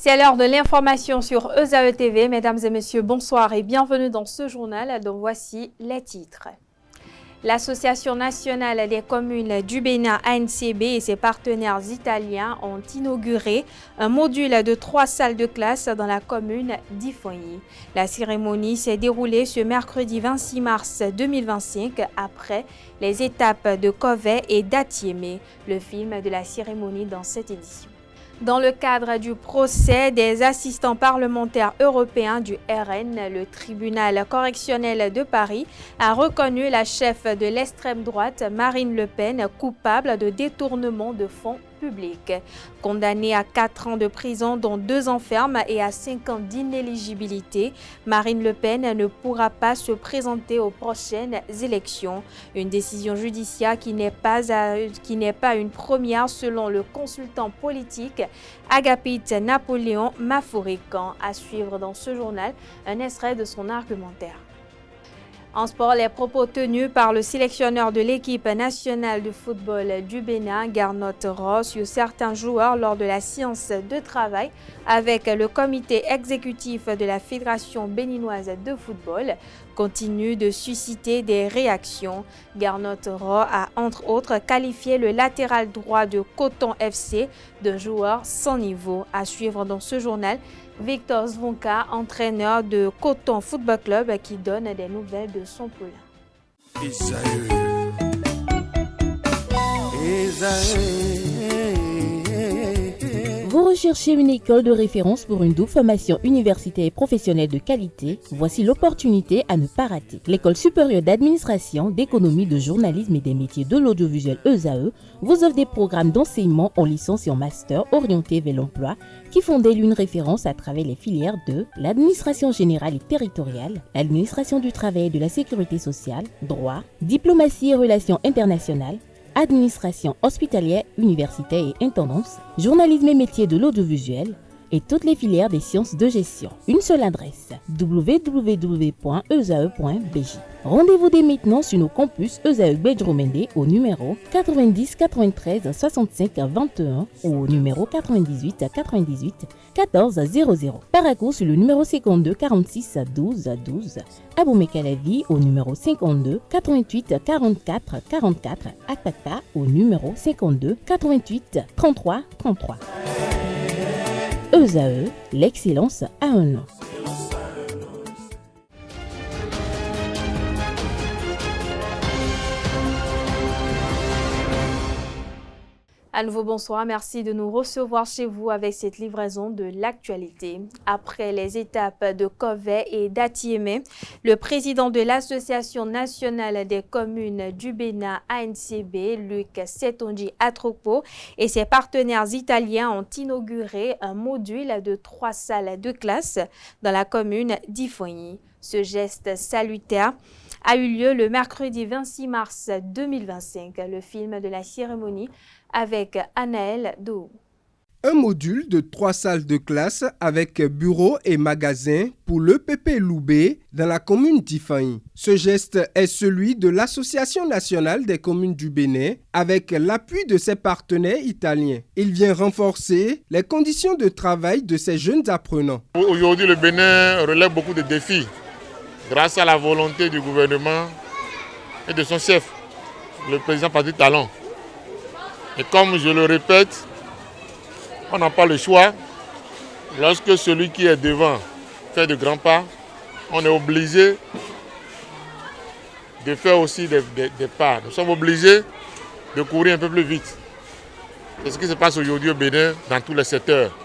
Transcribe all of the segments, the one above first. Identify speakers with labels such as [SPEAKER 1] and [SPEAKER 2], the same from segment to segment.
[SPEAKER 1] C'est l'heure de l'information sur ESAE TV. Mesdames et messieurs, bonsoir et bienvenue dans ce journal dont voici les titres. L'Association nationale des communes du Bénin ANCB et ses partenaires italiens ont inauguré un module de 3 salles de classe dans la commune d'Ifonyi. La cérémonie s'est déroulée ce mercredi 26 mars 2025 après les étapes de Kovey et d'Atiémé. Le film de la cérémonie dans cette édition. Dans le cadre du procès des assistants parlementaires européens du RN, le tribunal correctionnel de Paris a reconnu la chef de l'extrême droite, Marine Le Pen, coupable de détournement de fonds publics. Condamnée à 4 ans de prison, dont 2 ans ferme et à 5 ans d'inéligibilité, Marine Le Pen ne pourra pas se présenter aux prochaines élections. Une décision judiciaire qui n'est pas une première selon le consultant politique Agapite Napoléon Maforican. À suivre dans ce journal un extrait de son argumentaire. En sport, les propos tenus par le sélectionneur de l'équipe nationale de football du Bénin, Garnot Roh, sur certains joueurs lors de la séance de travail avec le comité exécutif de la Fédération béninoise de football continuent de susciter des réactions. Garnot Roh a entre autres qualifié le latéral droit de Coton FC de joueur sans niveau. À suivre dans ce journal, Victor Zvonka, entraîneur de Coton Football Club, qui donne des nouvelles de son poulain.
[SPEAKER 2] Vous recherchez une école de référence pour une double formation universitaire et professionnelle de qualité? Voici l'opportunité à ne pas rater. L'École supérieure d'administration, d'économie, de journalisme et des métiers de l'audiovisuel ESAE vous offre des programmes d'enseignement en licence et en master orientés vers l'emploi qui font d'elle une référence à travers les filières de l'administration générale et territoriale, l'administration du travail et de la sécurité sociale, droit, diplomatie et relations internationales, administration hospitalière, universitaire et intendance, journalisme et métiers de l'audiovisuel et toutes les filières des sciences de gestion. Une seule adresse, www.esae.bj. Rendez-vous dès maintenant sur nos campus ESAE Bedjromende au numéro 90 93 65 21 ou au numéro 98 98 14 00. Paracourt sur le numéro 52 46 12 12. Aboumé-Calavi au numéro 52 88 44 44. Akpaka au numéro 52 88 33 33. ESAE, l'excellence à un nom.
[SPEAKER 1] À nouveau, bonsoir. Merci de nous recevoir chez vous avec cette livraison de l'actualité. Après les étapes de Kovey et d'Atiémé, le président de l'Association nationale des communes du Bénin ANCB, Luc Setonji Atropo, et ses partenaires italiens ont inauguré un module de 3 salles de classe dans la commune d'Ifonyi. Ce geste salutaire a eu lieu le mercredi 26 mars 2025. Le film de la cérémonie avec Anaël Dou.
[SPEAKER 3] Un module de 3 salles de classe avec bureau et magasin pour l'EPP Loubé dans la commune d'Ifonyi. Ce geste est celui de l'Association nationale des communes du Bénin avec l'appui de ses partenaires italiens. Il vient renforcer les conditions de travail de ces jeunes apprenants.
[SPEAKER 4] Aujourd'hui, le Bénin relève beaucoup de défis grâce à la volonté du gouvernement et de son chef, le président Patrick Talon. Et comme je le répète, on n'a pas le choix. Lorsque celui qui est devant fait de grands pas, on est obligé de faire aussi des pas. Nous sommes obligés de courir un peu plus vite. C'est ce qui se passe aujourd'hui au Bénin dans tous les secteurs.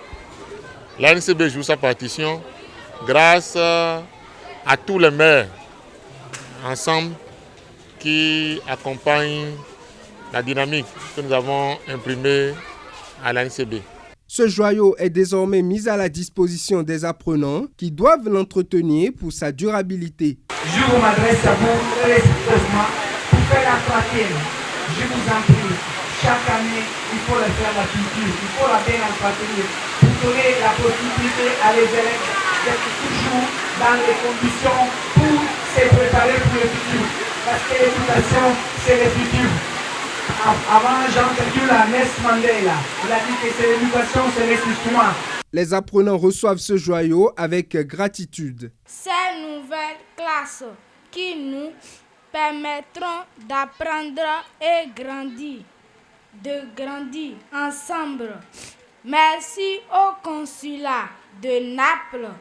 [SPEAKER 4] L'ANCB joue sa partition grâce à tous les maires ensemble qui accompagnent la dynamique que nous avons imprimée à l'ANCB.
[SPEAKER 3] Ce joyau est désormais mis à la disposition des apprenants qui doivent l'entretenir pour sa durabilité.
[SPEAKER 5] Je vous m'adresse à vous très respectueusement pour faire la trentaine. Je vous en prie, chaque année, il faut le faire la culture, il faut la bien entretenir pour donner la possibilité à les élèves d'être toujours dans les conditions pour se préparer pour le futur. Parce que l'éducation, c'est le futur. Avant, j'ai entendu la Ness Mandela. Il a dit que c'est l'éducation, c'est l'instrument.
[SPEAKER 3] Les apprenants reçoivent ce joyau avec gratitude.
[SPEAKER 6] Ces nouvelles classes qui nous permettront d'apprendre et de grandir ensemble. Merci au consulat de Naples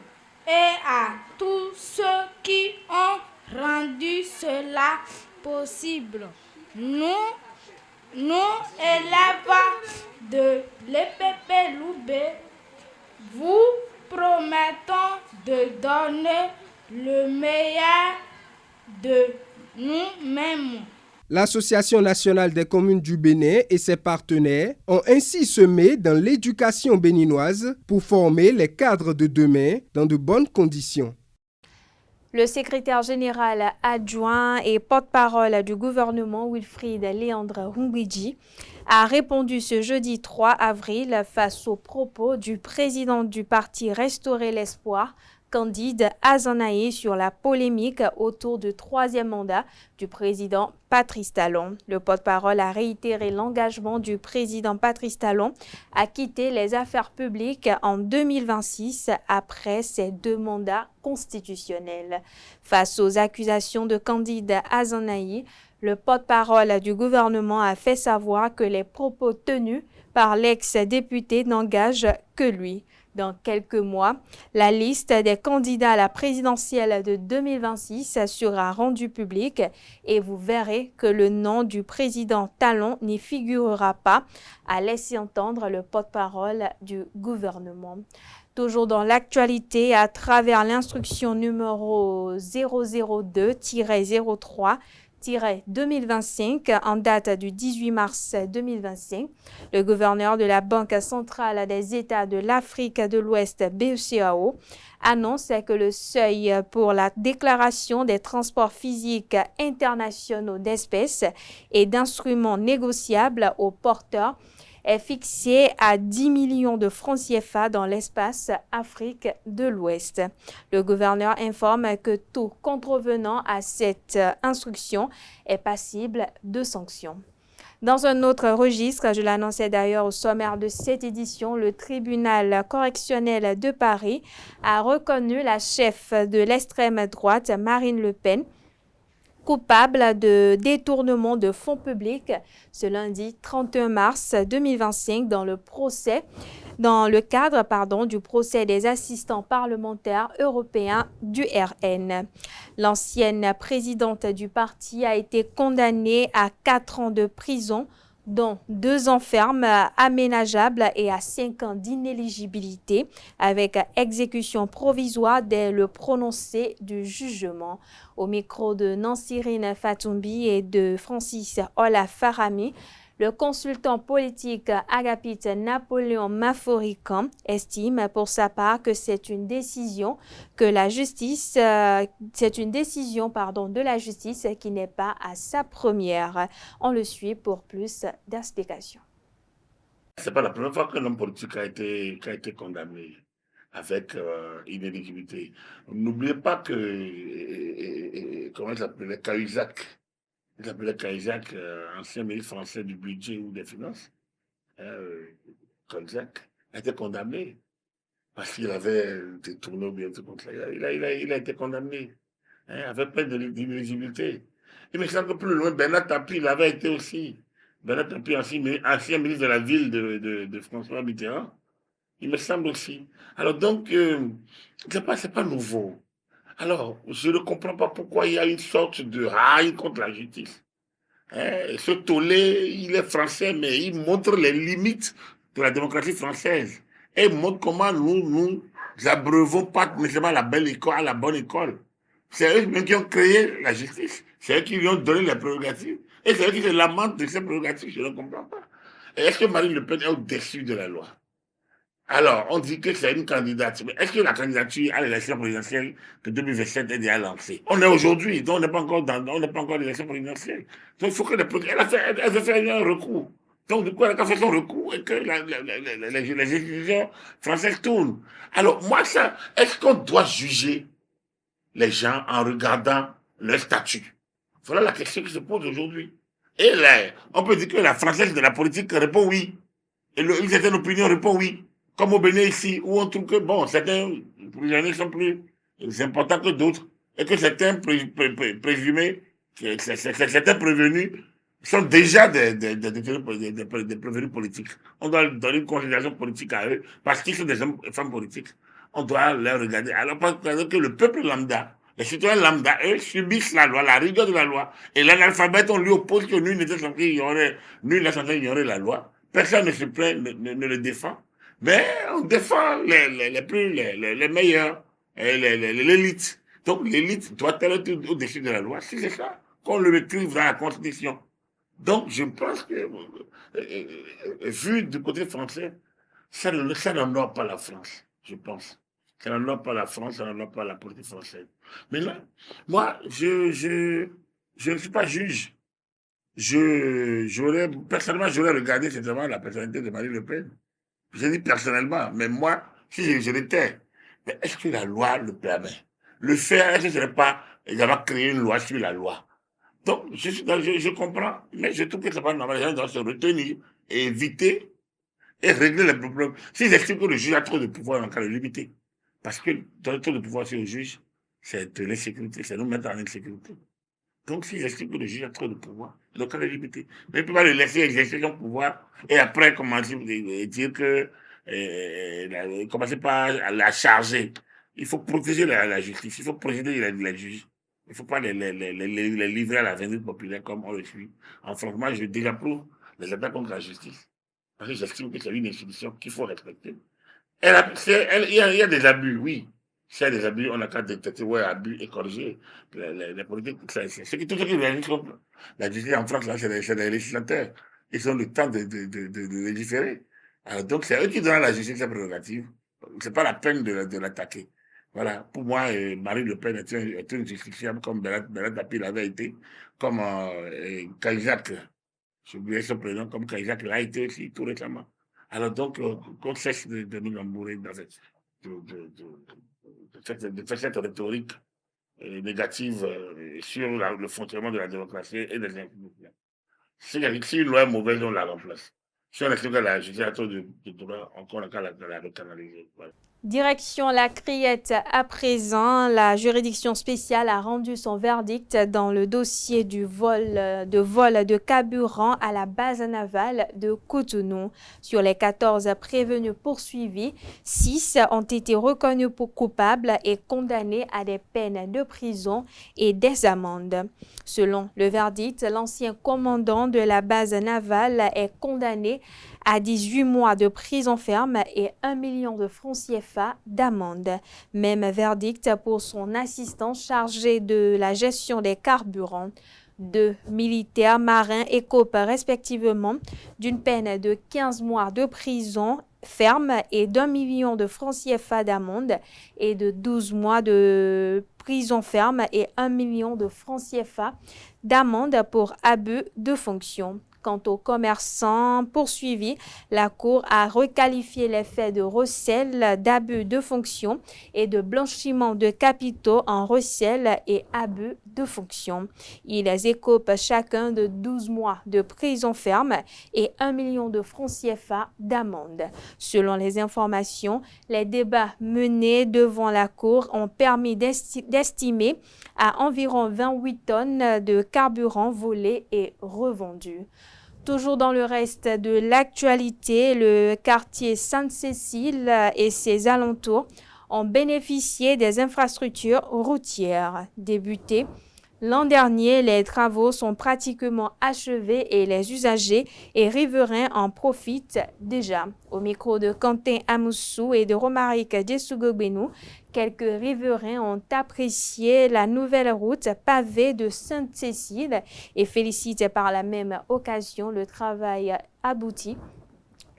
[SPEAKER 6] et à tous ceux qui ont rendu cela possible. Nous, élèves de l'EPP Loubé, vous promettons de donner le meilleur de nous-mêmes.
[SPEAKER 3] L'Association nationale des communes du Bénin et ses partenaires ont ainsi semé dans l'éducation béninoise pour former les cadres de demain dans de bonnes conditions.
[SPEAKER 1] Le secrétaire général adjoint et porte-parole du gouvernement, Wilfried Léandre Humbidji, a répondu ce jeudi 3 avril face aux propos du président du parti Restaurer l'Espoir, Candide Azanaï, sur la polémique autour du troisième mandat du président Patrice Talon. Le porte-parole a réitéré l'engagement du président Patrice Talon à quitter les affaires publiques en 2026 après ses 2 mandats constitutionnels. Face aux accusations de Candide Azanaï, le porte-parole du gouvernement a fait savoir que les propos tenus par l'ex-député n'engagent que lui. Dans quelques mois, la liste des candidats à la présidentielle de 2026 sera rendue publique et vous verrez que le nom du président Talon n'y figurera pas, a laissé entendre le porte-parole du gouvernement. Toujours dans l'actualité, à travers l'instruction numéro 002-03, 2025 en date du 18 mars 2025, le gouverneur de la Banque centrale des États de l'Afrique de l'Ouest, BCEAO, annonce que le seuil pour la déclaration des transports physiques internationaux d'espèces et d'instruments négociables aux porteurs est fixé à 10 millions de francs CFA dans l'espace Afrique de l'Ouest. Le gouverneur informe que tout contrevenant à cette instruction est passible de sanctions. Dans un autre registre, je l'annonçais d'ailleurs au sommaire de cette édition, le tribunal correctionnel de Paris a reconnu la chef de l'extrême droite, Marine Le Pen, coupable de détournement de fonds publics ce lundi 31 mars 2025 dans le cadre du procès des assistants parlementaires européens du RN. L'ancienne présidente du parti a été condamnée à 4 ans de prison, dont 2 ans ferme aménageables et à 5 ans d'inéligibilité, avec exécution provisoire dès le prononcé du jugement. Au micro de Nansirine Fatoumbi et de Francis Ola Farami, le consultant politique Agapit Napoléon Maforican estime pour sa part que c'est une décision de la justice qui n'est pas à sa première. On le suit pour plus d'explications.
[SPEAKER 7] C'est pas la première fois qu'un homme politique a été condamné avec inéligibilité. N'oubliez pas que comment il s'appelait, Cahuzac. Il s'appelait Cahuzac, ancien ministre français du budget ou des finances. Cahuzac a été condamné parce qu'il avait détourné bien tout contre ça. Il a été condamné avec peine d'inéligibilité. Il me semble que plus loin, Bernard Tapie, il avait été aussi. Bernard Tapie, ancien ministre de la ville de François Mitterrand. Il me semble aussi. Alors donc, c'est pas nouveau. Alors, je ne comprends pas pourquoi il y a une sorte de raille contre la justice. Ce tollé, il est français, mais il montre les limites de la démocratie française. Et il montre comment nous abreuvons pas nécessairement la bonne école. C'est eux qui ont créé la justice. C'est eux qui lui ont donné les prérogatives. Et c'est eux qui se lamentent de ces prérogatives. Je ne comprends pas. Et est-ce que Marine Le Pen est au-dessus de la loi? Alors, on dit que c'est une candidate. Mais est-ce que la candidature à l'élection présidentielle de 2027 est déjà lancée? On est aujourd'hui, donc on n'est pas encore dans l'élection présidentielle. Donc il faut que elle veut faire un recours. Donc du coup, elle a fait son recours et que les institutions françaises tournent. Alors moi, est-ce qu'on doit juger les gens en regardant leur statut? Voilà la question qui se pose aujourd'hui. Et là, on peut dire que la française de la politique répond oui. Et une certaine opinion répond oui. Comme au Bénin ici, où on trouve que, bon, certains prisonniers sont plus importants que d'autres, et que certains présumés, certains prévenus, sont déjà des prévenus politiques. On doit donner une considération politique à eux, parce qu'ils sont des hommes et femmes politiques. On doit les regarder. Alors, parce que le peuple lambda, les citoyens lambda, eux, subissent la loi, la rigueur de la loi. Et l'analphabète, on lui oppose que nul n'était censé ignorer la loi. Personne ne se plaint, ne le défend. Mais on défend les meilleurs, l'élite. Donc l'élite doit être au-dessus de la loi. Si c'est ça, qu'on le écrive dans la Constitution. Donc je pense que, vu du côté français, ça n'honore pas la France, je pense. Ça n'honore pas la France, ça n'honore pas la politique française. Mais là, moi, je ne suis pas juge. Personnellement, j'aurais regardé certainement la personnalité de Marine Le Pen. Je dis personnellement, mais moi, si je l'étais, mais est-ce que la loi le permet? Le faire, est-ce que ce n'est pas, il va créer une loi sur la loi? Donc, je comprends, mais je trouve que c'est pas normal. Les gens doivent se retenir et éviter et régler les problèmes. S'ils estiment que le juge a trop de pouvoir, on va le limiter. Parce que donner trop de pouvoir sur le juge, c'est de l'insécurité, c'est nous mettre en insécurité. Donc, s'ils estiment que le juge a trop de pouvoir, donc on va le limiter. Mais il ne peut pas le laisser exercer son pouvoir et après commencer à dire que, commencer par la charger. Il faut protéger la justice, il faut protéger la justice. Il ne faut pas les livrer à la vindicte populaire comme on le suit. En France, moi, je désapprouve les attaques contre la justice. Parce que j'estime que c'est une institution qu'il faut respecter. Il y a des abus, oui. S'il y a des abus, on a qu'à détecter, abus et corriger. Les politiques, tout ce qui réagissent contre la justice en France, là, c'est les législateurs. Ils ont le temps de légiférer. Alors, donc, c'est eux qui donnent à la justice sa prérogative. C'est pas la peine de l'attaquer. Voilà. Pour moi, Marine Le Pen est une justiciable comme Bernard Tapie l'avait été, comme Cahuzac. J'ai oublié son prénom, comme Cahuzac l'a été aussi tout récemment. Alors donc, qu'on cesse de nous embourer dans de faire cette rhétorique négative sur le fonctionnement de la démocratie et des institutions. Si une loi est mauvaise, on la remplace. Si on estime que la justice a trop de droits, encore on a qu'à la recanaliser. Voilà.
[SPEAKER 1] Direction la Criette à présent, la juridiction spéciale a rendu son verdict dans le dossier du vol de carburant à la base navale de Cotonou. Sur les 14 prévenus poursuivis, 6 ont été reconnus pour coupables et condamnés à des peines de prison et des amendes. Selon le verdict, l'ancien commandant de la base navale est condamné à 18 mois de prison ferme et 1 million de francs CFA d'amende. Même verdict pour son assistant chargé de la gestion des carburants. 2 militaires marins écopent respectivement d'une peine de 15 mois de prison ferme et d'1 million de francs CFA d'amende et de 12 mois de prison ferme et 1 million de francs CFA d'amende pour abus de fonction. Quant aux commerçants poursuivis, la Cour a requalifié les faits de recel, d'abus de fonction et de blanchiment de capitaux en recel et abus de fonction. Ils écopent chacun de 12 mois de prison ferme et 1 million de francs CFA d'amende. Selon les informations, les débats menés devant la Cour ont permis d'estimer à environ 28 tonnes de carburant volés et revendus. Toujours dans le reste de l'actualité, le quartier Sainte-Cécile et ses alentours ont bénéficié des infrastructures routières. Débutées l'an dernier, les travaux sont pratiquement achevés et les usagers et riverains en profitent déjà. Au micro de Quentin Amoussou et de Romaric Dessougobenou, quelques riverains ont apprécié la nouvelle route pavée de Sainte-Cécile et félicitent par la même occasion le travail abouti.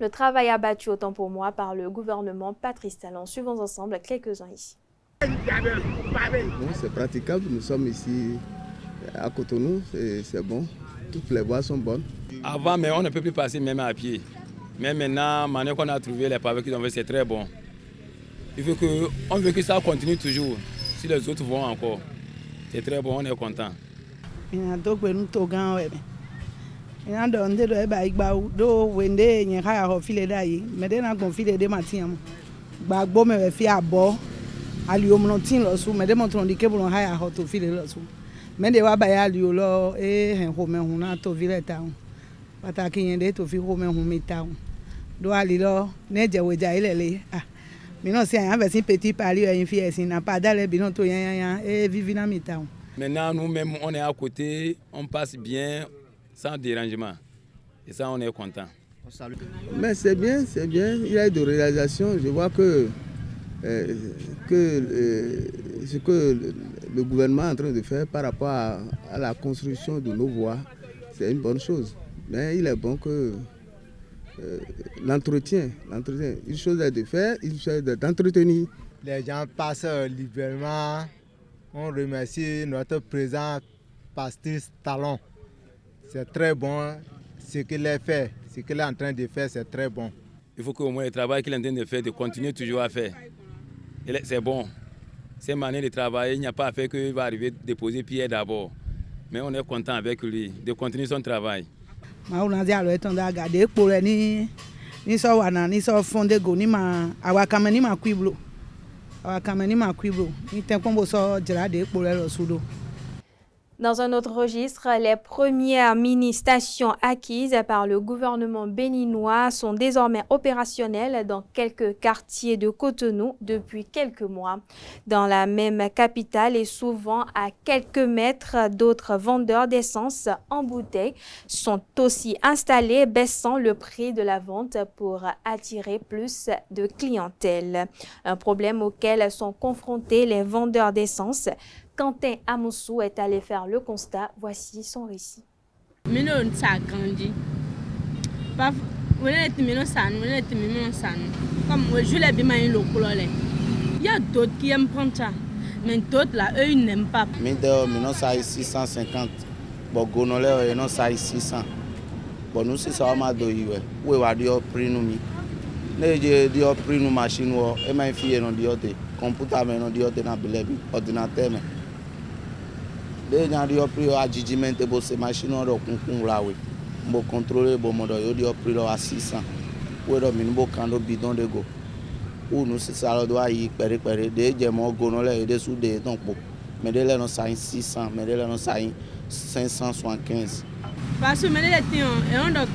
[SPEAKER 1] Le travail abattu autant pour moi par le gouvernement Patrice Talon. Suivons ensemble quelques-uns ici.
[SPEAKER 8] Bon, c'est praticable, nous sommes ici à Cotonou, c'est bon, toutes les voies sont bonnes.
[SPEAKER 9] Avant, mais on ne peut plus passer même à pied. Mais maintenant, maintenant qu'on a trouvé les pavés qu'ils ont fait, c'est très bon. On veut que ça continue toujours, si les autres vont encore. C'est très bon, on est content.
[SPEAKER 10] ina do nde do e ba igba do wende yen ka ho file da yi me de na gbon file de matiam gbagbo me fi abo ali omno tin lo su me de mo tron di kebulu ha ho to file lo su me de wa ba ya ali o lo hen ho me hun na to vile ta pataki yen de to fi ho me hun mi ta do ali lo ne je weja ilele mi no si an version petit pali yin fi esin na pas dans les binon to yan et vivina mi ta.
[SPEAKER 9] Maintenant nous-mêmes on est à côté, on passe bien sans dérangement. Et ça, on est content.
[SPEAKER 8] Mais c'est bien, c'est bien. Il y a de réalisation. Je vois que ce que le gouvernement est en train de faire par rapport à la construction de nos voies, c'est une bonne chose. Mais il est bon que l'entretien, une chose est de faire, une chose est d'entretenir.
[SPEAKER 11] Les gens passent librement. On remercie notre président Patrice Talon. C'est très bon ce qu'il a fait, ce qu'il est en train de faire, c'est très bon.
[SPEAKER 9] Il faut qu'au moins le travail qu'il est en train de faire, de continuer toujours à faire. C'est bon. Cette manière de travailler, il n'y a pas à faire qu'il va arriver à déposer pierre d'abord. Mais on est content avec lui de continuer son travail.
[SPEAKER 1] Dans un autre registre, les premières mini-stations acquises par le gouvernement béninois sont désormais opérationnelles dans quelques quartiers de Cotonou depuis quelques mois. Dans la même capitale et souvent à quelques mètres, d'autres vendeurs d'essence en bouteille sont aussi installés, baissant le prix de la vente pour attirer plus de clientèle. Un problème auquel sont confrontés les vendeurs d'essence. Quentin Amoussou est allé faire le constat. Voici son récit. Il
[SPEAKER 12] y a d'autres qui aiment prendre ça, mais d'autres là, eux, ils n'aiment pas.
[SPEAKER 13] Maintenant, ça est 650. Bon, Gonolé, non, ça est 600. Bon, nous, c'est ça, on m'a dit, oui, va dire prix nous. Ne dire prix nous machine, et ma fille, non, dire, computer, non, dire, ordinateur, mais. Les gens ont pris à judgment de ces machines pour contrôler le mode de prix à 600. Ou le minimum quand bidon de go. Ou nous c'est ça doit y pérer des gemmes gonolais et des sous des donc mais de là non ça 600 mais de là non ça 575.
[SPEAKER 12] Parce que les gens et on donc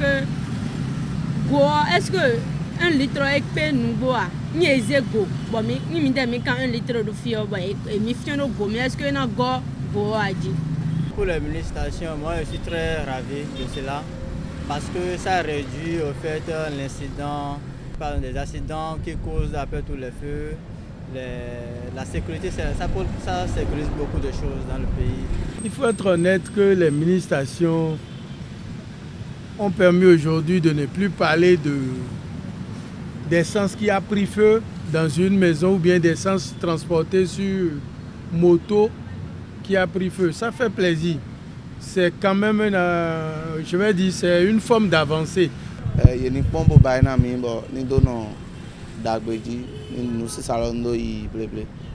[SPEAKER 12] est-ce que 1 litre est nous boire ni go bon mais ni me quand 1 litre de fio et mi fio no go mais est-ce que na go.
[SPEAKER 14] Pour les mini-stations, moi je suis très ravi de cela parce que ça réduit au fait l'incident, des accidents qui causent après tous les feux, la sécurité, ça sécurise beaucoup de choses dans le pays.
[SPEAKER 15] Il faut être honnête que les mini-stations ont permis aujourd'hui de ne plus parler d'essence qui a pris feu dans une maison ou bien d'essence transportée sur moto qui a pris feu. Ça fait plaisir. C'est quand même, je vais dire, c'est une forme d'avancée.
[SPEAKER 13] Il y a une pompe qui nous salon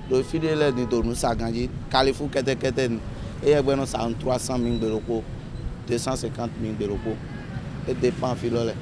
[SPEAKER 13] le fidèle nous s'agandit Califou keten et il y a 300 000 de locaux 250 000 de locaux et dépend filole.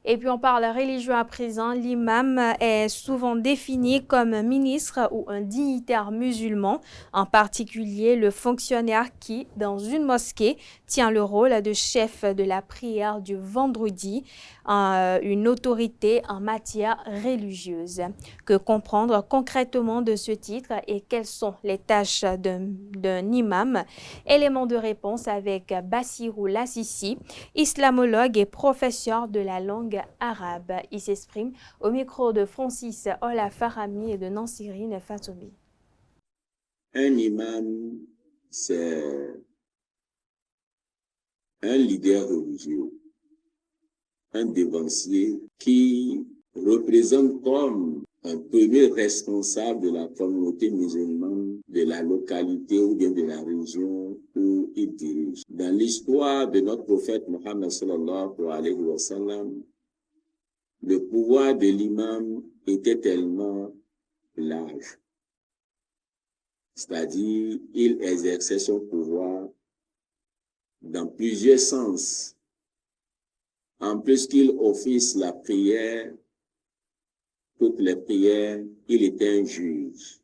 [SPEAKER 1] Et puis on parle religion à présent. L'imam est souvent défini comme ministre ou un dignitaire musulman, en particulier le fonctionnaire qui, dans une mosquée, tient le rôle de chef de la prière du vendredi, une autorité en matière religieuse. Que comprendre concrètement de ce titre et quelles sont les tâches d'un imam? Élément de réponse avec Bassirou Lassissi, islamologue et professeur de la langue arabe. Il s'exprime au micro de Francis Ola Farami et de Nansirine Fatoumi.
[SPEAKER 16] Un imam, c'est un leader religieux, un dévancier qui représente comme un premier responsable de la communauté musulmane de la localité ou bien de la région où il dirige. Dans l'histoire de notre prophète Mohammed sallallahu alayhi wa sallam, le pouvoir de l'imam était tellement large. C'est-à-dire, il exerçait son pouvoir dans plusieurs sens. En plus qu'il office la prière, toutes les prières, il était un juge.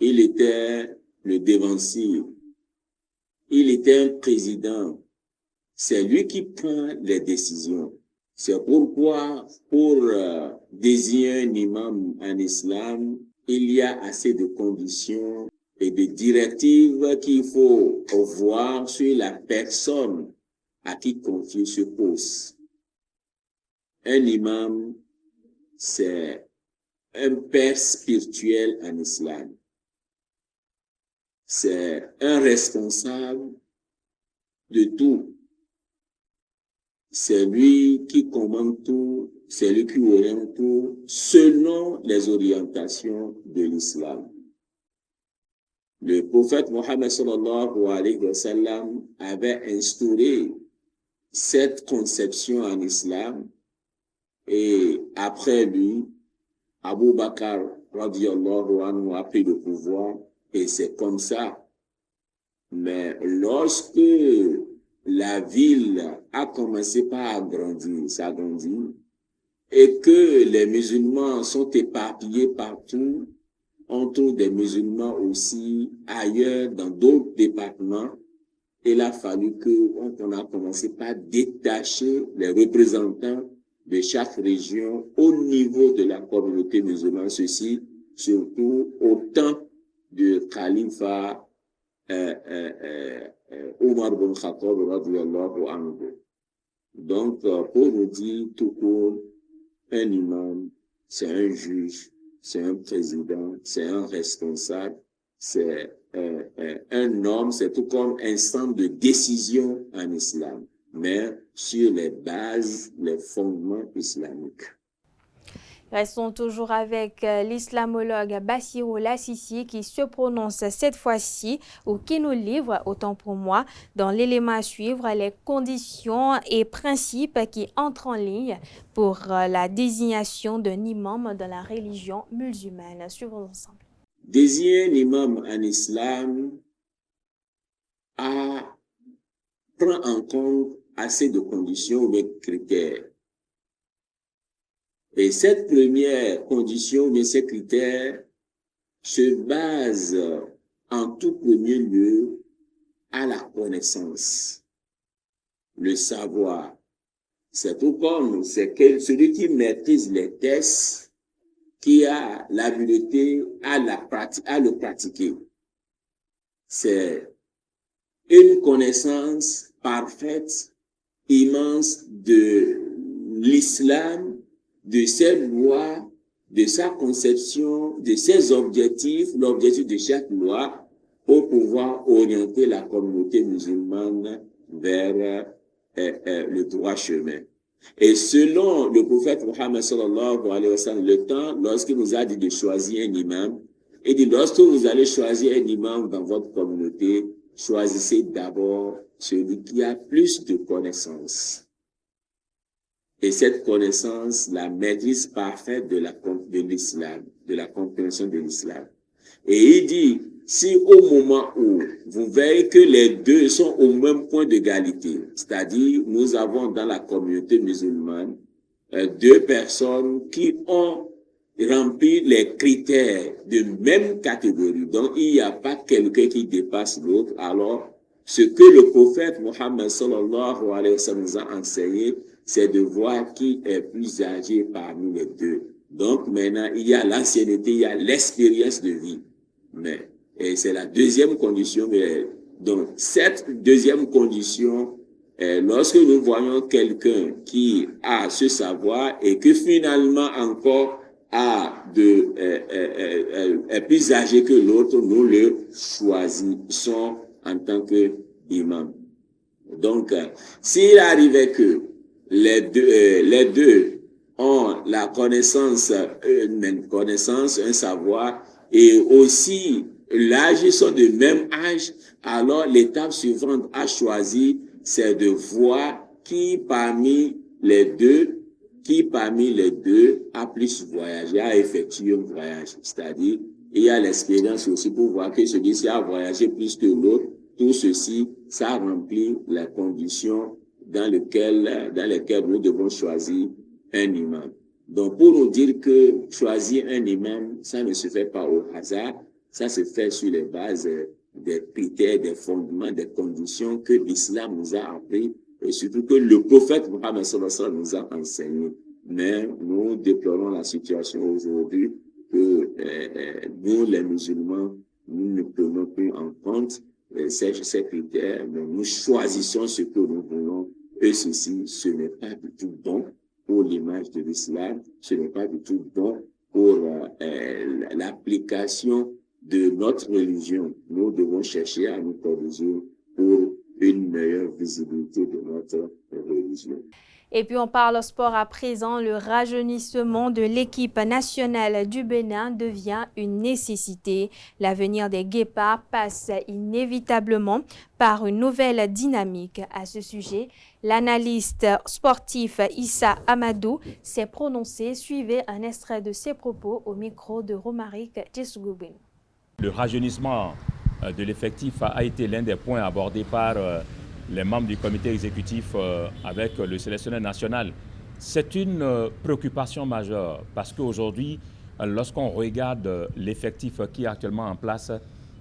[SPEAKER 16] Il était le dévancier. Il était un président. C'est lui qui prend les décisions. C'est pourquoi, pour désigner un imam en islam, il y a assez de conditions et de directives qu'il faut voir sur la personne à qui confier ce poste. Un imam, c'est un père spirituel en islam. C'est un responsable de tout. C'est lui qui commande tout, c'est lui qui oriente tout selon les orientations de l'islam. Le prophète Mohammed sallallahu alayhi wa sallam avait instauré cette conception en islam et après lui, Abu Bakr radiyallahu anhu a pris le pouvoir et c'est comme ça. Mais lorsque la ville a commencé par s'agrandir, et que les musulmans sont éparpillés partout, on trouve des musulmans aussi ailleurs dans d'autres départements. Il a fallu qu'on a commencé par détacher les représentants de chaque région au niveau de la communauté musulmane, ceci surtout au temps du califat Omar bin Khattab radiyallahu anhu. Donc, pour nous dire tout court, un imam, c'est un juge, c'est un président, c'est un responsable, c'est un homme, c'est tout comme un centre de décision en islam, mais sur les bases, les fondements islamiques.
[SPEAKER 1] Restons toujours avec l'islamologue Bassirou Lassissi qui se prononce cette fois-ci ou qui nous livre, autant pour moi, dans l'élément à suivre, les conditions et principes qui entrent en ligne pour la désignation d'un imam dans la religion musulmane. Suivons ensemble.
[SPEAKER 16] Désigner un imam en islam prend en compte assez de conditions ou de critères. Et cette première condition, mais ces critères, se basent en tout premier lieu à la connaissance, le savoir. C'est tout comme celui qui maîtrise les textes, qui a l'habileté à le pratiquer. C'est une connaissance parfaite, immense de l'islam, de ses lois, de sa conception, de ses objectifs, l'objectif de chaque loi, pour pouvoir orienter la communauté musulmane vers le droit chemin. Et selon le prophète Mohammed sallallahu alayhi wa sallam, le temps, lorsqu'il nous a dit de choisir un imam, il dit, lorsque vous allez choisir un imam dans votre communauté, choisissez d'abord celui qui a plus de connaissances. Et cette connaissance, la maîtrise parfaite de l'islam, de la compréhension de l'islam. Et il dit, si au moment où vous verrez que les deux sont au même point d'égalité, c'est-à-dire nous avons dans la communauté musulmane deux personnes qui ont rempli les critères de même catégorie, donc il n'y a pas quelqu'un qui dépasse l'autre, alors ce que le prophète Mohammed sallallahu alayhi wa sallam nous a enseigné, c'est de voir qui est plus âgé parmi les deux. Donc maintenant, il y a l'ancienneté, il y a l'expérience de vie. Et c'est la deuxième condition. Donc cette deuxième condition, lorsque nous voyons quelqu'un qui a ce savoir et que finalement encore est plus âgé que l'autre, nous le choisissons en tant que imam. Donc, s'il arrivait que les deux ont la connaissance, un savoir, et aussi l'âge, ils sont de même âge, alors l'étape suivante à choisir, c'est de voir qui parmi les deux a plus voyagé, a effectué un voyage. C'est-à-dire, il y a l'expérience aussi pour voir que celui-ci a voyagé plus que l'autre, tout ceci, ça remplit les conditions dans lesquelles nous devons choisir un imam. Donc, pour nous dire que choisir un imam, ça ne se fait pas au hasard, ça se fait sur les bases des critères, des fondements, des conditions que l'islam nous a appris et surtout que le prophète Mohammed sallallahu alayhi wa sallam nous a enseigné. Mais nous déplorons la situation aujourd'hui que nous, les musulmans, nous ne prenons plus en compte ces critères, mais nous choisissons ce que nous voulons et ceci, ce n'est pas du tout bon pour l'image de l'islam, ce n'est pas du tout bon pour l'application de notre religion. Nous devons chercher à nous corriger pour une meilleure visibilité de notre religion.
[SPEAKER 1] Et puis on parle sport à présent. Le rajeunissement de l'équipe nationale du Bénin devient une nécessité. L'avenir des Guépards passe inévitablement par une nouvelle dynamique. À ce sujet, l'analyste sportif Issa Amadou s'est prononcé. Suivez un extrait de ses propos au micro de Romaric Djesgoubin.
[SPEAKER 17] Le rajeunissement de l'effectif a été l'un des points abordés par les membres du comité exécutif avec le sélectionneur national. C'est une préoccupation majeure parce qu'aujourd'hui, lorsqu'on regarde l'effectif qui est actuellement en place,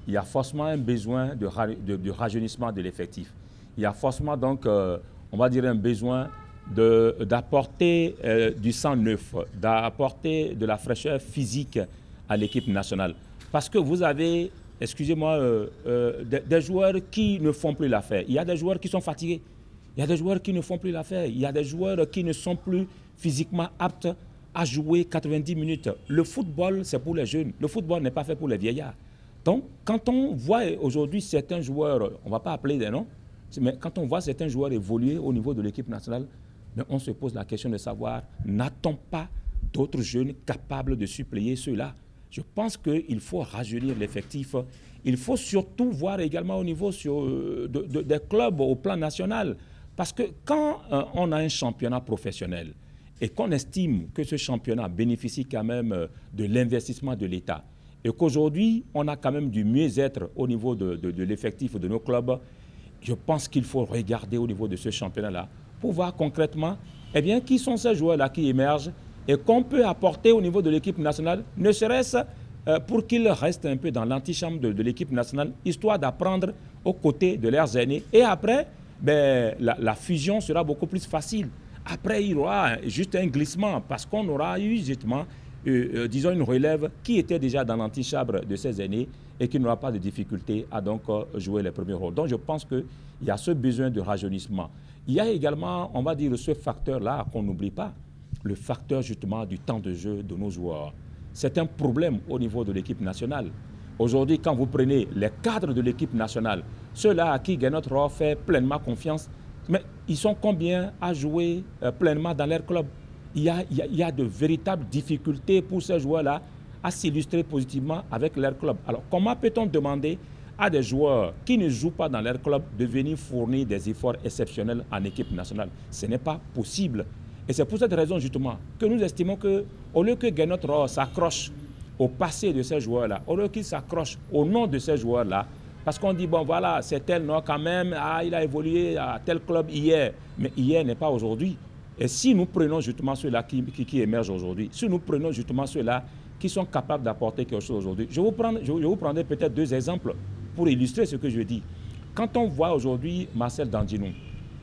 [SPEAKER 17] il y a forcément un besoin de rajeunissement de l'effectif. Il y a forcément donc, on va dire, un besoin d'apporter du sang neuf, d'apporter de la fraîcheur physique à l'équipe nationale. Parce que vous avez, excusez-moi, des joueurs qui ne font plus l'affaire. Il y a des joueurs qui sont fatigués. Il y a des joueurs qui ne font plus l'affaire. Il y a des joueurs qui ne sont plus physiquement aptes à jouer 90 minutes. Le football, c'est pour les jeunes. Le football n'est pas fait pour les vieillards. Donc, quand on voit aujourd'hui certains joueurs, on ne va pas appeler des noms, mais quand on voit certains joueurs évoluer au niveau de l'équipe nationale, on se pose la question de savoir, n'a-t-on pas d'autres jeunes capables de suppléer ceux-là? Je pense qu'il faut rajeunir l'effectif. Il faut surtout voir également au niveau des clubs au plan national. Parce que quand on a un championnat professionnel et qu'on estime que ce championnat bénéficie quand même de l'investissement de l'État et qu'aujourd'hui, on a quand même du mieux-être au niveau de l'effectif de nos clubs, je pense qu'il faut regarder au niveau de ce championnat-là pour voir concrètement qui sont ces joueurs-là qui émergent et qu'on peut apporter au niveau de l'équipe nationale, ne serait-ce pour qu'ils restent un peu dans l'antichambre de l'équipe nationale, histoire d'apprendre aux côtés de leurs aînés. Et après, la fusion sera beaucoup plus facile. Après, il y aura juste un glissement, parce qu'on aura eu justement, disons, une relève qui était déjà dans l'antichambre de ses aînés et qui n'aura pas de difficulté à donc jouer les premiers rôles. Donc je pense qu'il y a ce besoin de rajeunissement. Il y a également, on va dire, ce facteur-là qu'on n'oublie pas, le facteur justement du temps de jeu de nos joueurs. C'est un problème au niveau de l'équipe nationale. Aujourd'hui, quand vous prenez les cadres de l'équipe nationale, ceux-là à qui Gernot Rohr fait pleinement confiance, mais ils sont combien à jouer pleinement dans leur club? Il y a de véritables difficultés pour ces joueurs-là à s'illustrer positivement avec leur club. Alors, comment peut-on demander à des joueurs qui ne jouent pas dans leur club de venir fournir des efforts exceptionnels en équipe nationale? Ce n'est pas possible. Et c'est pour cette raison, justement, que nous estimons qu'au lieu que Gernot Rohr s'accroche au passé de ces joueurs-là, au lieu qu'il s'accroche au nom de ces joueurs-là, parce qu'on dit, bon, voilà, c'est tel nom quand même, il a évolué à tel club hier, mais hier n'est pas aujourd'hui. Et si nous prenons justement ceux-là qui émergent aujourd'hui, si nous prenons justement ceux-là qui sont capables d'apporter quelque chose aujourd'hui, je vous prendrai peut-être 2 exemples pour illustrer ce que je dis. Quand on voit aujourd'hui Marcel Dandinou,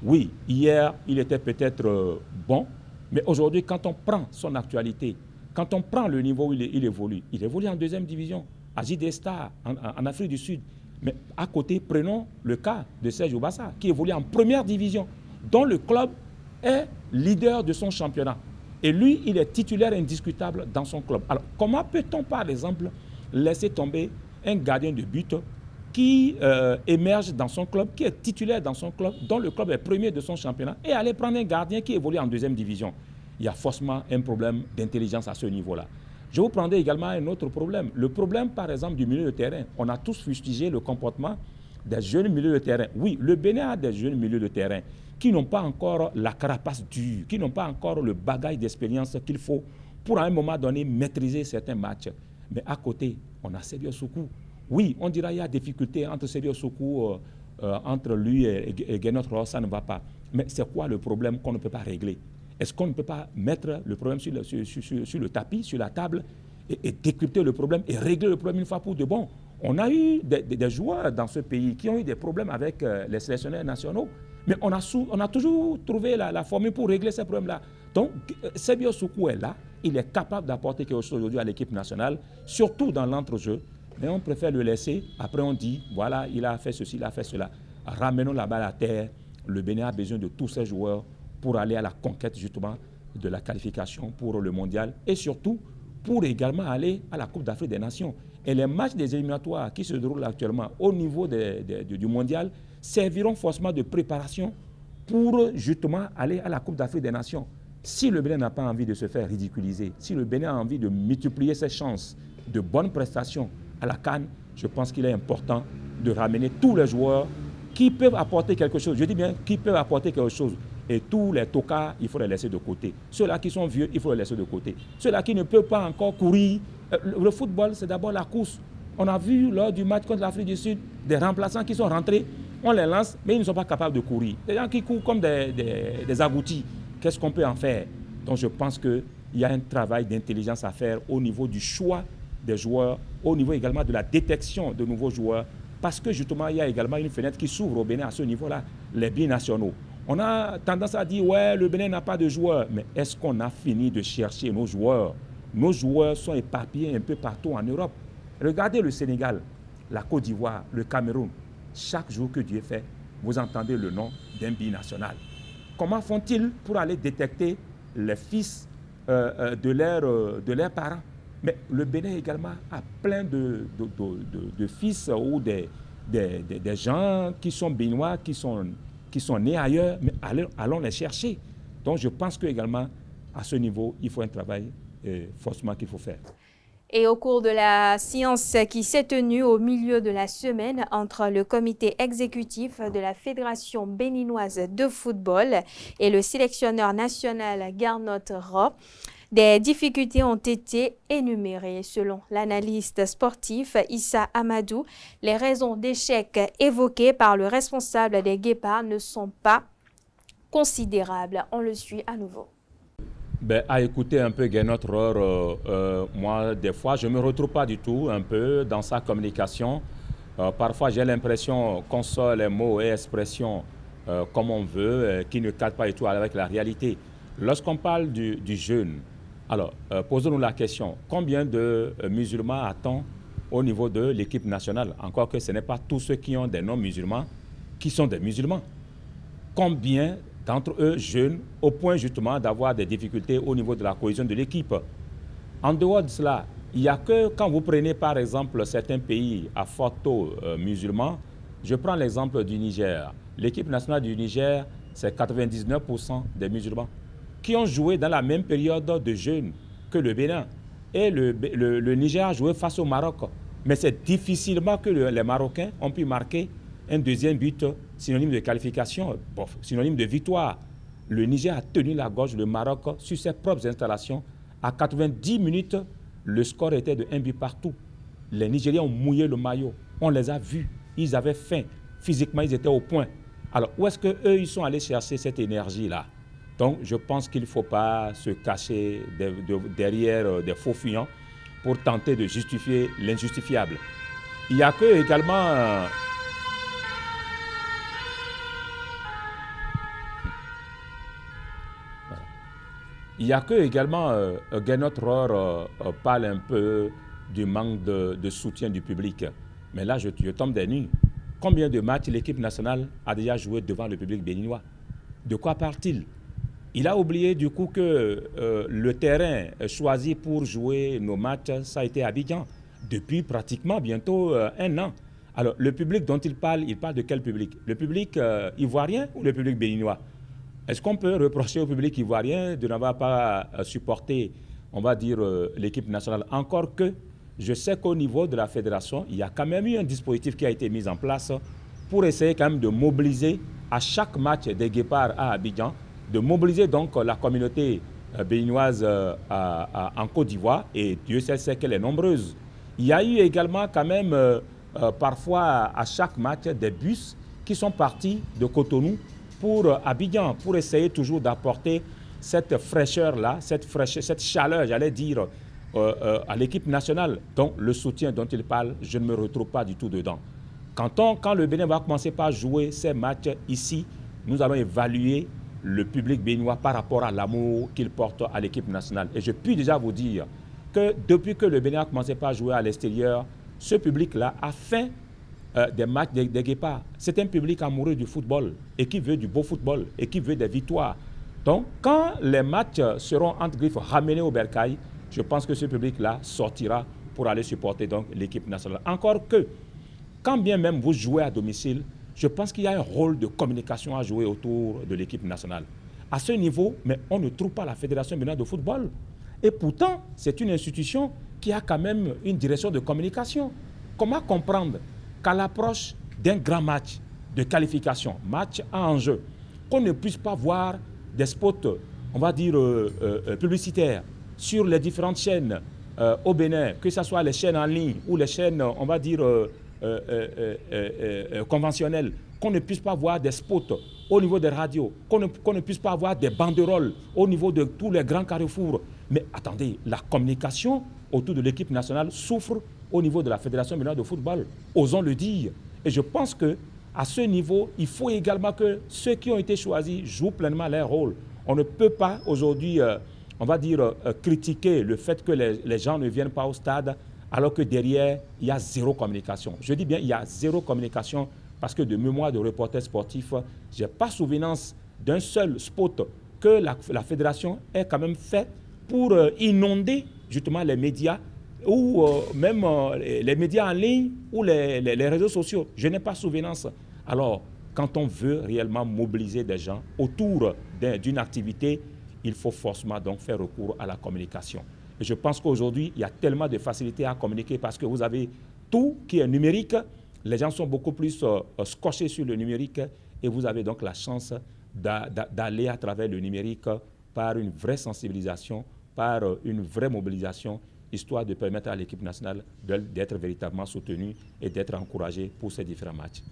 [SPEAKER 17] oui, hier, il était peut-être bon, mais aujourd'hui, quand on prend son actualité, quand on prend le niveau où il évolue en 2e division, à JD Star, en Afrique du Sud. Mais à côté, prenons le cas de Serge Oubassa, qui évolue en 1re division, dont le club est leader de son championnat. Et lui, il est titulaire indiscutable dans son club. Alors, comment peut-on, par exemple, laisser tomber un gardien de but qui émerge dans son club, qui est titulaire dans son club, dont le club est premier de son championnat, et aller prendre un gardien qui évolue en 2e division? Il y a forcément un problème d'intelligence à ce niveau-là. Je vous prendrai également un autre problème. Le problème, par exemple, du milieu de terrain. On a tous fustigé le comportement des jeunes milieux de terrain. Oui, le Bénin a des jeunes milieux de terrain qui n'ont pas encore la carapace dure, qui n'ont pas encore le bagage d'expérience qu'il faut pour, à un moment donné, maîtriser certains matchs. Mais à côté, on a Serio Soukou. Oui, on dira qu'il y a difficulté entre Serio Soukou entre lui et Gernot Rohr, ça ne va pas. Mais c'est quoi le problème qu'on ne peut pas régler? Est-ce qu'on ne peut pas mettre le problème sur le tapis, sur la table, et décrypter le problème et régler le problème une fois pour de bon? On a eu des joueurs dans ce pays qui ont eu des problèmes avec les sélectionneurs nationaux, mais on a toujours trouvé la formule pour régler ces problèmes-là. Donc, Sebio Soukou est là, il est capable d'apporter quelque chose aujourd'hui à l'équipe nationale, surtout dans l'entrejeu, mais on préfère le laisser. Après, on dit, voilà, il a fait ceci, il a fait cela. Ramenons la balle à terre. Le Bénin a besoin de tous ces joueurs pour aller à la conquête, justement, de la qualification pour le mondial et surtout pour également aller à la Coupe d'Afrique des Nations. Et les matchs des éliminatoires qui se déroulent actuellement au niveau du mondial serviront forcément de préparation pour justement aller à la Coupe d'Afrique des Nations. Si le Bénin n'a pas envie de se faire ridiculiser, si le Bénin a envie de multiplier ses chances de bonnes prestations à la CAN, je pense qu'il est important de ramener tous les joueurs qui peuvent apporter quelque chose. Je dis bien qui peuvent apporter quelque chose. Et tous les tocards, il faut les laisser de côté. Ceux-là qui sont vieux, il faut les laisser de côté. Ceux-là qui ne peuvent pas encore courir. Le football, c'est d'abord la course. On a vu lors du match contre l'Afrique du Sud, des remplaçants qui sont rentrés, on les lance, mais ils ne sont pas capables de courir. Des gens qui courent comme des agoutis. Qu'est-ce qu'on peut en faire? Donc je pense qu'il y a un travail d'intelligence à faire au niveau du choix des joueurs, au niveau également de la détection de nouveaux joueurs, parce que justement, il y a également une fenêtre qui s'ouvre au Bénin à ce niveau-là, les binationaux. On a tendance à dire, ouais, le Bénin n'a pas de joueurs, mais est-ce qu'on a fini de chercher nos joueurs? Nos joueurs sont éparpillés un peu partout en Europe. Regardez le Sénégal, la Côte d'Ivoire, le Cameroun. Chaque jour que Dieu fait, vous entendez le nom d'un binational. Comment font-ils pour aller détecter les fils de leurs parents? Mais le Bénin également a plein de fils ou des gens qui sont béninois, qui sont nés ailleurs, mais allons les chercher. Donc je pense qu'également, à ce niveau, il faut un travail forcément qu'il faut faire.
[SPEAKER 1] Et au cours de la séance qui s'est tenue au milieu de la semaine entre le comité exécutif de la Fédération béninoise de football et le sélectionneur national Gernot Rohr, des difficultés ont été énumérées. Selon l'analyste sportif Issa Amadou, les raisons d'échec évoquées par le responsable des Guépards ne sont pas considérables. On le suit à nouveau.
[SPEAKER 17] À écouter un peu Gernot Rohr, moi, des fois, je ne me retrouve pas du tout un peu dans sa communication. Parfois, j'ai l'impression qu'on sort les mots et expressions comme on veut, qui ne cadrent pas du tout avec la réalité. Lorsqu'on parle du jeûne, alors, posons-nous la question, combien de musulmans a-t-on au niveau de l'équipe nationale? Encore que ce n'est pas tous ceux qui ont des noms musulmans qui sont des musulmans. Combien d'entre eux jeûnent au point justement d'avoir des difficultés au niveau de la cohésion de l'équipe? En dehors de cela, il n'y a que quand vous prenez par exemple certains pays à fort taux musulmans, je prends l'exemple du Niger. L'équipe nationale du Niger, c'est 99% des musulmans qui ont joué dans la même période de jeûne que le Bénin. Et le Niger a joué face au Maroc. Mais c'est difficilement que les Marocains ont pu marquer un deuxième but synonyme de qualification, synonyme de victoire. Le Niger a tenu la gorge, le Maroc, sur ses propres installations. À 90 minutes, le score était de 1 but partout. Les Nigériens ont mouillé le maillot. On les a vus. Ils avaient faim. Physiquement, ils étaient au point. Alors, où est-ce qu'eux, ils sont allés chercher cette énergie-là? Donc, je pense qu'il ne faut pas se cacher derrière des faux fuyants pour tenter de justifier l'injustifiable. Il n'y a que également... Il n'y a que également Gernot Rohr parle un peu du manque de soutien du public. Mais là, je tombe des nues. Combien de matchs l'équipe nationale a déjà joué devant le public béninois? De quoi parle-t-il? Il a oublié du coup que le terrain choisi pour jouer nos matchs, ça a été Abidjan, depuis pratiquement bientôt 1 an. Alors, le public dont il parle de quel public? Le public ivoirien ou le public béninois? Est-ce qu'on peut reprocher au public ivoirien de n'avoir pas supporté, on va dire, l'équipe nationale? Encore que, je sais qu'au niveau de la fédération, il y a quand même eu un dispositif qui a été mis en place pour essayer quand même de mobiliser à chaque match des Guépards à Abidjan, de mobiliser donc la communauté béninoise en Côte d'Ivoire, et Dieu sait qu'elle est nombreuse. Il y a eu également quand même parfois à chaque match des bus qui sont partis de Cotonou pour Abidjan, pour essayer toujours d'apporter cette fraîcheur-là, cette chaleur, j'allais dire, à l'équipe nationale. Donc le soutien dont il parle, je ne me retrouve pas du tout dedans. Quand le Bénin va commencer par jouer ces matchs ici, nous allons évaluer le public béninois par rapport à l'amour qu'il porte à l'équipe nationale. Et je puis déjà vous dire que depuis que le Bénin a commencé par jouer à l'extérieur, ce public-là a fait des matchs des guépards. C'est un public amoureux du football et qui veut du beau football et qui veut des victoires. Donc, quand les matchs seront, entre griffes, ramenés au bercail, je pense que ce public-là sortira pour aller supporter donc l'équipe nationale. Encore que, quand bien même vous jouez à domicile, je pense qu'il y a un rôle de communication à jouer autour de l'équipe nationale. À ce niveau, mais on ne trouve pas la Fédération béninoise de football. Et pourtant, c'est une institution qui a quand même une direction de communication. Comment comprendre qu'à l'approche d'un grand match de qualification, match à enjeu, qu'on ne puisse pas voir des spots, on va dire, publicitaires sur les différentes chaînes au Bénin, que ce soit les chaînes en ligne ou les chaînes, on va dire, conventionnelles, qu'on ne puisse pas voir des spots au niveau des radios, qu'on ne puisse pas avoir des banderoles au niveau de tous les grands carrefours. Mais attendez, la communication autour de l'équipe nationale souffre au niveau de la Fédération béninoise de football. Osons le dire. Et je pense qu'à ce niveau, il faut également que ceux qui ont été choisis jouent pleinement leur rôle. On ne peut pas aujourd'hui, on va dire, critiquer le fait que les gens ne viennent pas au stade alors que derrière, il y a zéro communication. Je dis bien, il y a zéro communication parce que de mémoire de reporter sportif, je n'ai pas souvenance d'un seul spot que la fédération ait quand même fait pour inonder justement les médias ou même les médias en ligne ou les réseaux sociaux. Je n'ai pas souvenance. Alors, quand on veut réellement mobiliser des gens autour d'une activité, il faut forcément donc faire recours à la communication. Et je pense qu'aujourd'hui, il y a tellement de facilité à communiquer parce que vous avez tout qui est numérique. Les gens sont beaucoup plus scotchés sur le numérique et vous avez donc la chance d'aller à travers le numérique par une vraie sensibilisation, par une vraie mobilisation, histoire de permettre à l'équipe nationale d'être véritablement soutenue et d'être encouragée pour ces différents matchs.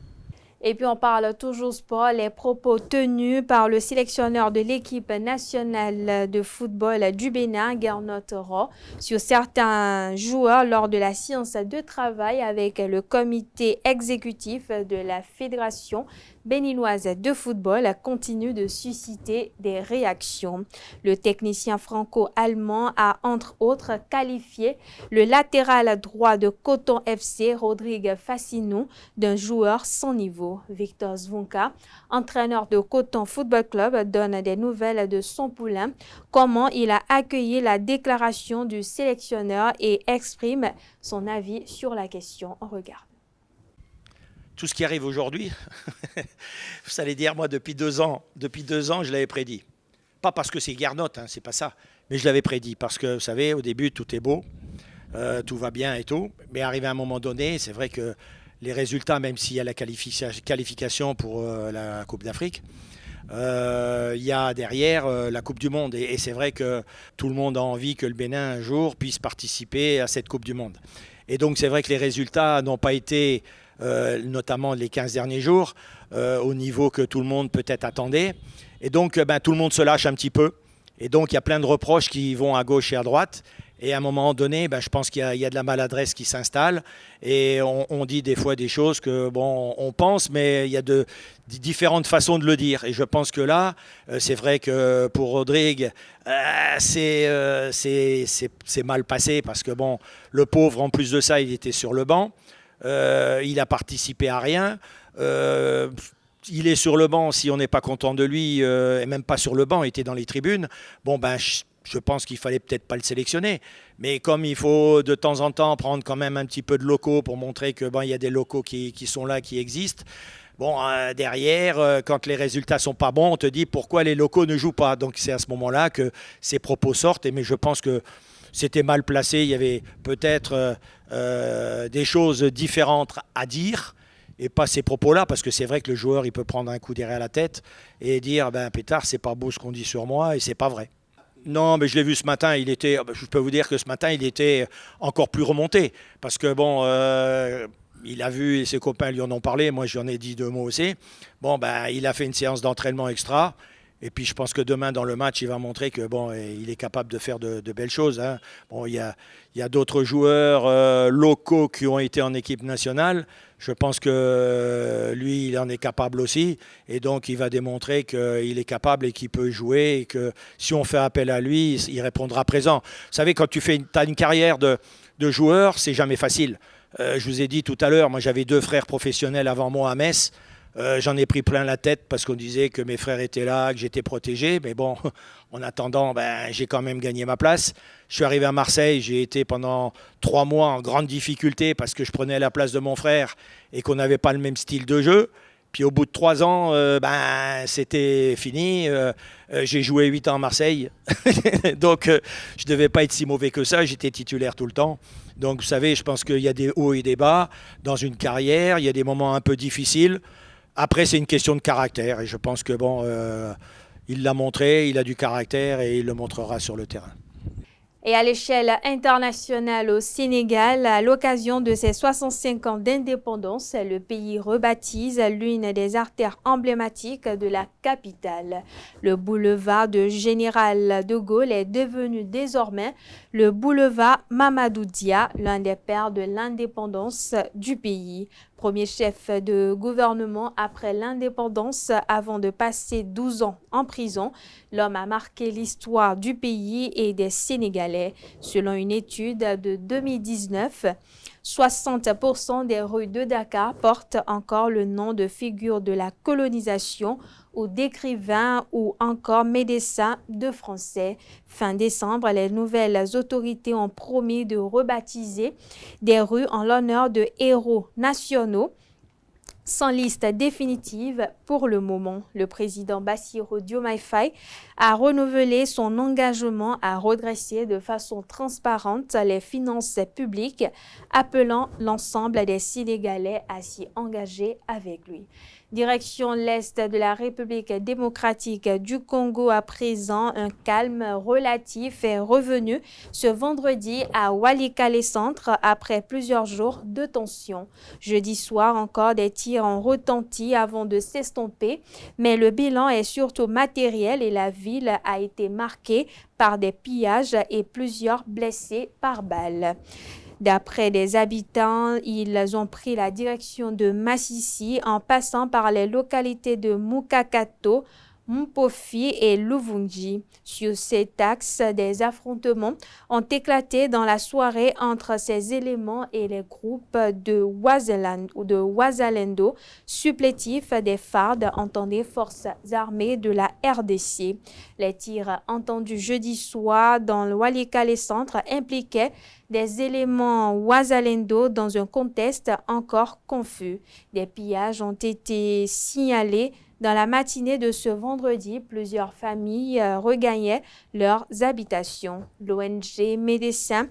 [SPEAKER 1] Et puis on parle toujours sport, les propos tenus par le sélectionneur de l'équipe nationale de football du Bénin, Gernot Roh, sur certains joueurs lors de la séance de travail avec le comité exécutif de la Fédération béninoise de football continue de susciter des réactions. Le technicien franco-allemand a entre autres qualifié le latéral droit de Coton FC, Rodrigue Fassinou, d'un joueur sans niveau. Victor Zvonka, entraîneur de Coton Football Club, donne des nouvelles de son poulain, comment il a accueilli la déclaration du sélectionneur et exprime son avis sur la question. On regarde.
[SPEAKER 18] Tout ce qui arrive aujourd'hui, vous allez dire, moi, depuis deux ans, je l'avais prédit. Pas parce que c'est Gernot, hein, c'est pas ça, mais je l'avais prédit parce que, vous savez, au début, tout est beau, tout va bien et tout, mais arrivé à un moment donné, c'est vrai que les résultats, même s'il y a la qualification pour la Coupe d'Afrique, il y a derrière la Coupe du Monde. Et c'est vrai que tout le monde a envie que le Bénin, un jour, puisse participer à cette Coupe du Monde. Et donc, c'est vrai que les résultats n'ont pas été, notamment les 15 derniers jours, au niveau que tout le monde peut-être attendait. Et donc, tout le monde se lâche un petit peu. Et donc, il y a plein de reproches qui vont à gauche et à droite. Et à un moment donné, je pense qu'il y a de la maladresse qui s'installe. Et on dit des fois des choses que, bon, on pense, mais il y a de différentes façons de le dire. Et je pense que là, c'est vrai que pour Rodrigue, c'est mal passé parce que, bon, le pauvre, en plus de ça, il était sur le banc. Il a participé à rien. Il est sur le banc, si on n'est pas content de lui, et même pas sur le banc, il était dans les tribunes. Bon, je pense qu'il fallait peut-être pas le sélectionner, mais comme il faut de temps en temps prendre quand même un petit peu de locaux pour montrer que il y a des locaux qui sont là, qui existent. Bon, derrière, quand les résultats sont pas bons, on te dit pourquoi les locaux ne jouent pas. Donc c'est à ce moment-là que ces propos sortent. Mais je pense que c'était mal placé. Il y avait peut-être des choses différentes à dire. Et pas ces propos-là, parce que c'est vrai que le joueur, il peut prendre un coup derrière la tête et dire Pétard, c'est pas beau ce qu'on dit sur moi, et c'est pas vrai. Non, mais je l'ai vu ce matin, je peux vous dire que ce matin, il était encore plus remonté. Parce que, bon, il a vu et ses copains lui en ont parlé. Moi, j'en ai dit 2 mots aussi. Bon, ben, il a fait une séance d'entraînement extra. Et puis, je pense que demain, dans le match, il va montrer que bon, il est capable de faire de belles choses. Hein. Bon, il y a d'autres joueurs locaux qui ont été en équipe nationale. Je pense que lui, il en est capable aussi. Et donc, il va démontrer qu'il est capable et qu'il peut jouer. Et que si on fait appel à lui, il répondra présent. Vous savez, quand tu as une carrière de joueur, c'est jamais facile. Je vous ai dit tout à l'heure, moi, j'avais 2 frères professionnels avant moi à Metz. J'en ai pris plein la tête parce qu'on disait que mes frères étaient là, que j'étais protégé. Mais bon, en attendant, j'ai quand même gagné ma place. Je suis arrivé à Marseille, j'ai été pendant 3 mois en grande difficulté parce que je prenais la place de mon frère et qu'on n'avait pas le même style de jeu. Puis au bout de 3 ans, c'était fini. J'ai joué 8 ans à Marseille. Donc, je ne devais pas être si mauvais que ça. J'étais titulaire tout le temps. Donc, vous savez, je pense qu'il y a des hauts et des bas dans une carrière. Il y a des moments un peu difficiles. Après, c'est une question de caractère et je pense que bon, il l'a montré, il a du caractère et il le montrera sur le terrain.
[SPEAKER 1] Et à l'échelle internationale au Sénégal, à l'occasion de ses 65 ans d'indépendance, le pays rebaptise l'une des artères emblématiques de la capitale. Le boulevard de Général de Gaulle est devenu désormais le boulevard Mamadou Dia, l'un des pères de l'indépendance du pays. Premier chef de gouvernement après l'indépendance avant de passer 12 ans en prison, l'homme a marqué l'histoire du pays et des Sénégalais. Selon une étude de 2019, 60% des rues de Dakar portent encore le nom de figures de la colonisation ou d'écrivains ou encore médecins de français. Fin décembre, les nouvelles autorités ont promis de rebaptiser des rues en l'honneur de héros nationaux. Sans liste définitive pour le moment, le président Bassirou Diomaye Faye a renouvelé son engagement à redresser de façon transparente les finances publiques, appelant l'ensemble des Sénégalais à s'y engager avec lui. Direction l'Est de la République démocratique du Congo à présent, un calme relatif est revenu ce vendredi à Walikale Centre après plusieurs jours de tension. Jeudi soir, encore des tirs ont retenti avant de s'estomper, mais le bilan est surtout matériel et la ville a été marquée par des pillages et plusieurs blessés par balles. D'après des habitants, ils ont pris la direction de Massissi en passant par les localités de Mukakato, Mpofi et Luvungi. Sur cet axe, des affrontements ont éclaté dans la soirée entre ces éléments et les groupes de Wazalendo, supplétifs des FARD, entendez Forces armées de la RDC. Les tirs entendus jeudi soir dans le Walikale Centre impliquaient des éléments Wazalendo dans un contexte encore confus. Des pillages ont été signalés dans la matinée de ce vendredi. Plusieurs familles regagnaient leurs habitations. L'ONG Médecins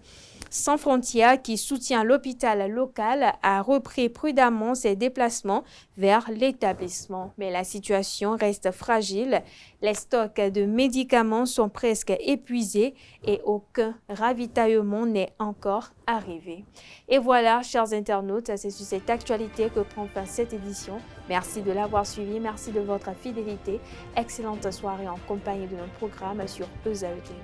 [SPEAKER 1] Sans Frontières, qui soutient l'hôpital local, a repris prudemment ses déplacements vers l'établissement. Mais la situation reste fragile. Les stocks de médicaments sont presque épuisés et aucun ravitaillement n'est encore arrivé. Et voilà, chers internautes, c'est sur cette actualité que prend fin cette édition. Merci de l'avoir suivi, merci de votre fidélité. Excellente soirée en compagnie de nos programmes sur EZAE TV.